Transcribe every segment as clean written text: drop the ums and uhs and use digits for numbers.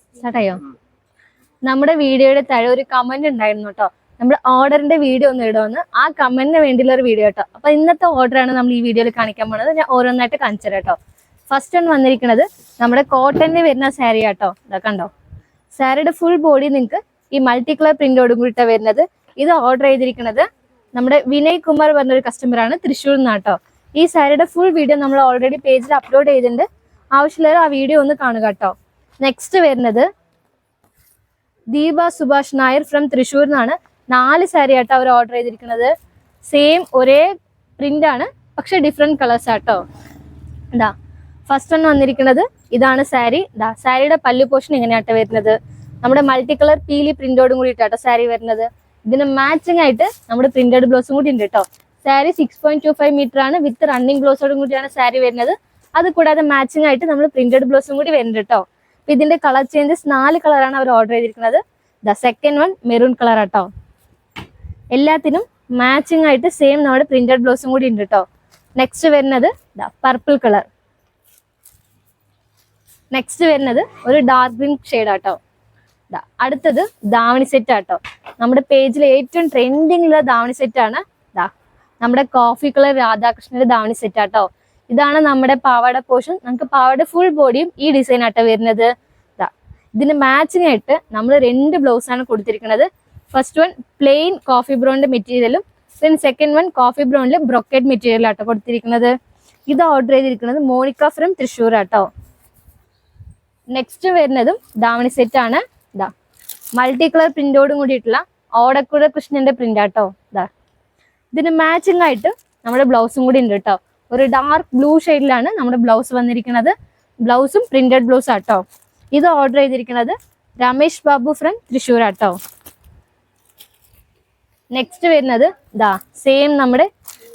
സ്റ്റാർട്ടായോ? നമ്മുടെ വീഡിയോയുടെ താഴെ ഒരു കമന്റ് ഉണ്ടായിരുന്നു കേട്ടോ, നമ്മൾ ഓർഡറിന്റെ വീഡിയോ ഒന്ന് ഇടുമെന്ന്. ആ കമന്റിന് വേണ്ടിയുള്ള ഒരു വീഡിയോ കേട്ടോ. അപ്പൊ ഇന്നത്തെ ഓർഡറാണ് നമ്മൾ ഈ വീഡിയോയിൽ കാണിക്കാൻ പോകുന്നത്. ഞാൻ ഓരോന്നായിട്ട് കാണിച്ചു തരാം കേട്ടോ. ഫസ്റ്റ് ഒന്ന് വന്നിരിക്കുന്നത് നമ്മുടെ കോട്ടണിൽ വരുന്ന സാരി ആട്ടോ. ഇതാ കണ്ടോ, സാരിയുടെ ഫുൾ ബോഡി നിങ്ങൾക്ക് ഈ മൾട്ടി കളർ പ്രിന്റോടും കൂടിയിട്ടാണ് വരുന്നത്. ഇത് ഓർഡർ ചെയ്തിരിക്കുന്നത് നമ്മുടെ വിനയ് കുമാർ പറഞ്ഞൊരു കസ്റ്റമറാണ്, തൃശ്ശൂർ നിന്നാട്ടോ. ഈ സാരിയുടെ ഫുൾ വീഡിയോ നമ്മൾ ഓൾറെഡി പേജിൽ അപ്ലോഡ് ചെയ്തിട്ടുണ്ട്. ആവശ്യമുള്ളവർ ആ വീഡിയോ ഒന്ന് കാണുക കേട്ടോ. നെക്സ്റ്റ് വരുന്നത് ദീപ സുഭാഷ് നായർ ഫ്രം തൃശ്ശൂർ നിന്നാണ്. 4 സാരി ആട്ടോ അവർ ഓർഡർ ചെയ്തിരിക്കുന്നത്. സെയിം ഒരേ പ്രിന്റ് ആണ്, പക്ഷെ ഡിഫറെന്റ് കളേഴ്സ് ആട്ടോ. ഇതാ ഫസ്റ്റ് ഒന്ന് വന്നിരിക്കുന്നത് ഇതാണ് സാരി. ഇതാ സാരിയുടെ പല്ലു പോർഷൻ ഇങ്ങനെയാട്ടോ വരുന്നത്. നമ്മുടെ മൾട്ടി കളർ പീലി പ്രിന്റോടും കൂടിയിട്ടാട്ടോ സാരി വരുന്നത്. ഇതിന് മാച്ചിങ് ആയിട്ട് നമ്മുടെ പ്രിന്റഡ് ബ്ലൗസും കൂടി ഉണ്ട് കേട്ടോ. സാരി 6.25 മീറ്റർ ആണ്, വിത്ത് റണ്ണിങ് ബ്ലൗസോടും കൂടിയാണ് സാരി വരുന്നത്. അത് കൂടാതെ മാച്ചിങ് ആയിട്ട് നമ്മൾ പ്രിന്റഡ് ബ്ലൗസും കൂടി വരുന്നുണ്ട് കേട്ടോ. അപ്പൊ ഇതിന്റെ കളർ ചേഞ്ചസ് 4 കളറാണ് അവർ ഓർഡർ ചെയ്തിരിക്കുന്നത്. The second one maroon colour ആട്ടോ. എല്ലാത്തിനും മാച്ചിങ് ആയിട്ട് സെയിം നമ്മുടെ പ്രിന്റഡ് ബ്ലൗസും കൂടി ഉണ്ട് കേട്ടോ. നെക്സ്റ്റ് വരുന്നത് പർപ്പിൾ കളർ. നെക്സ്റ്റ് വരുന്നത് ഒരു ഡാർക്ക് ഗ്രീൻ ഷെയ്ഡ് ആട്ടോ. അടുത്തത് ദാവണി സെറ്റ് ആട്ടോ. നമ്മുടെ പേജിൽ ഏറ്റവും ട്രെൻഡിങ്ങിലുള്ള ദാവണി സെറ്റ് ആണ്. നമ്മുടെ കോഫി കളർ രാധാകൃഷ്ണന്റെ ദാവണി സെറ്റ് ആട്ടോ. ഇതാണ് നമ്മുടെ പാവാട പോർഷൻ. നമുക്ക് പാവാട ഫുൾ ബോഡിയും ഈ ഡിസൈൻ ആട്ടോ വരുന്നത്. ഇതിന് മാച്ചിങ് ആയിട്ട് നമ്മൾ 2 ബ്ലൗസ് ആണ് കൊടുത്തിരിക്കുന്നത്. ഫസ്റ്റ് വൺ പ്ലെയിൻ കോഫി ബ്രൗണിന്റെ മെറ്റീരിയലും ദെൻ സെക്കൻഡ് വൺ കോഫി ബ്രൗണിലെ ബ്രൊക്കേഡ് മെറ്റീരിയൽ ആട്ടോ കൊടുത്തിരിക്കുന്നത്. ഇത് ഓർഡർ ചെയ്തിരിക്കുന്നത് മോണിക്ക ഫ്രം തൃശ്ശൂർ ആട്ടോ. നെക്സ്റ്റ് വരുന്നതും ദാവണി സെറ്റ് ആണ്. ഇതാ മൾട്ടി കളർ പ്രിന്റോടും കൂടിയിട്ടുള്ള ഓടക്കുഴ കൃഷ്ണന്റെ പ്രിന്റ് ആട്ടോ. ഇതാ ഇതിന് മാച്ചിങ് ആയിട്ട് നമ്മുടെ ബ്ലൗസും കൂടി ഉണ്ട് കേട്ടോ. ഒരു ഡാർക്ക് ബ്ലൂ ഷെയ്ഡിലാണ് നമ്മുടെ ബ്ലൗസ് വന്നിരിക്കുന്നത്. ബ്ലൗസും പ്രിന്റഡ് ബ്ലൗസ് ആട്ടോ. ഇത് ഓർഡർ ചെയ്തിരിക്കുന്നത് രമേശ് ബാബു ഫ്രം തൃശ്ശൂർ ആട്ടോ. നെക്സ്റ്റ് വരുന്നത് ദാ സെയിം നമ്മുടെ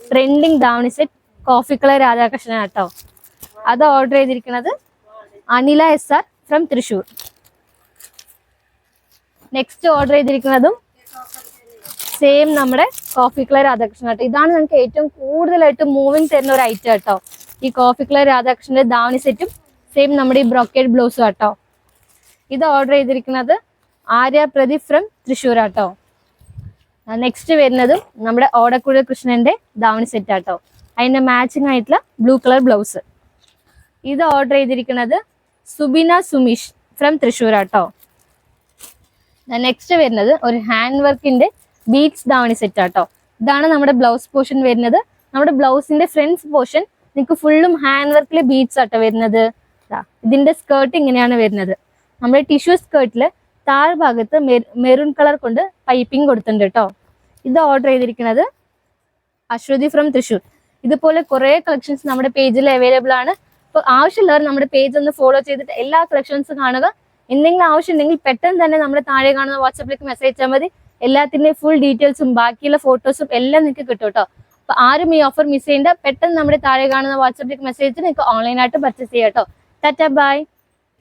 trending davani set coffee colour Radhakrishnan ആട്ടോ. അത് ഓർഡർ ചെയ്തിരിക്കുന്നത് Anila SR from Thrissur. Next order ചെയ്തിരിക്കുന്നതും സെയിം നമ്മുടെ കോഫി കളർ രാധാകൃഷ്ണൻ ആട്ടോ. ഇതാണ് നമുക്ക് ഏറ്റവും കൂടുതലായിട്ട് മൂവിങ് തരുന്ന ഒരു ഐറ്റം കേട്ടോ. ഈ കോഫി കളർ രാധാകൃഷ്ണന്റെ ദാവണി സെറ്റും സെയിം നമ്മുടെ ഈ ബ്രൊക്കേഡ് ബ്ലൗസും ആട്ടോ. ഇത് ഓർഡർ ചെയ്തിരിക്കുന്നത് ആര്യ പ്രദീപ് ഫ്രം തൃശ്ശൂർ ആട്ടോ. നെക്സ്റ്റ് വരുന്നതും നമ്മുടെ ഓടക്കുഴ കൃഷ്ണന്റെ ദാവണി സെറ്റ് ആട്ടോ. അതിന്റെ മാച്ചിങ് ആയിട്ടുള്ള ബ്ലൂ കളർ ബ്ലൗസ്. ഇത് ഓർഡർ ചെയ്തിരിക്കുന്നത് സുബിന സുമീഷ് ഫ്രം തൃശ്ശൂർ ആട്ടോ. നെക്സ്റ്റ് വരുന്നത് ഒരു ഹാൻഡ് വർക്കിന്റെ ബീഡ്സ് ദാവണി സെറ്റ് ആട്ടോ. ഇതാണ് നമ്മുടെ ബ്ലൗസ് പോർഷൻ വരുന്നത്. നമ്മുടെ ബ്ലൗസിന്റെ ഫ്രണ്ട്സ് പോർഷൻ നിങ്ങൾക്ക് ഫുള്ളും ഹാൻഡ് വർക്കിലെ ബീഡ്സ് ആട്ടോ വരുന്നത്. ഇതിന്റെ സ്കേർട്ട് ഇങ്ങനെയാണ് വരുന്നത്. നമ്മുടെ ടിഷ്യൂ സ്കേർട്ടില് താഴ്ഭാഗത്ത് മെറൂൺ കളർ കൊണ്ട് പൈപ്പിംഗ് കൊടുത്തിട്ടുണ്ട് കേട്ടോ. ഇത് ഓർഡർ ചെയ്തിരിക്കുന്നത് അശ്വതി ഫ്രം തൃശ്ശൂർ. ഇതുപോലെ കുറെ കളക്ഷൻസ് നമ്മുടെ പേജിൽ അവൈലബിൾ ആണ്. അപ്പോൾ ആവശ്യമുള്ളവർ നമ്മുടെ പേജ് ഒന്ന് ഫോളോ ചെയ്തിട്ട് എല്ലാ കളക്ഷൻസും കാണുക. എന്തെങ്കിലും ആവശ്യം ഉണ്ടെങ്കിൽ പെട്ടെന്ന് തന്നെ നമ്മുടെ താഴെ കാണുന്ന വാട്സാപ്പിലേക്ക് മെസ്സേജ് അയച്ചാൽ മതി. എല്ലാത്തിന്റെയും ഫുൾ ഡീറ്റെയിൽസും ബാക്കിയുള്ള ഫോട്ടോസും എല്ലാം നിങ്ങൾക്ക് കിട്ടും കേട്ടോ. അപ്പൊ ആരും ഈ ഓഫർ മിസ് ചെയ്യേണ്ട. പെട്ടെന്ന് നമ്മുടെ താഴെ കാണുന്ന വാട്സാപ്പിലേക്ക് മെസ്സേജ് നിങ്ങൾക്ക് ഓൺലൈനായിട്ട് പർച്ചേസ് ചെയ്യാം കേട്ടോ. Tata bye.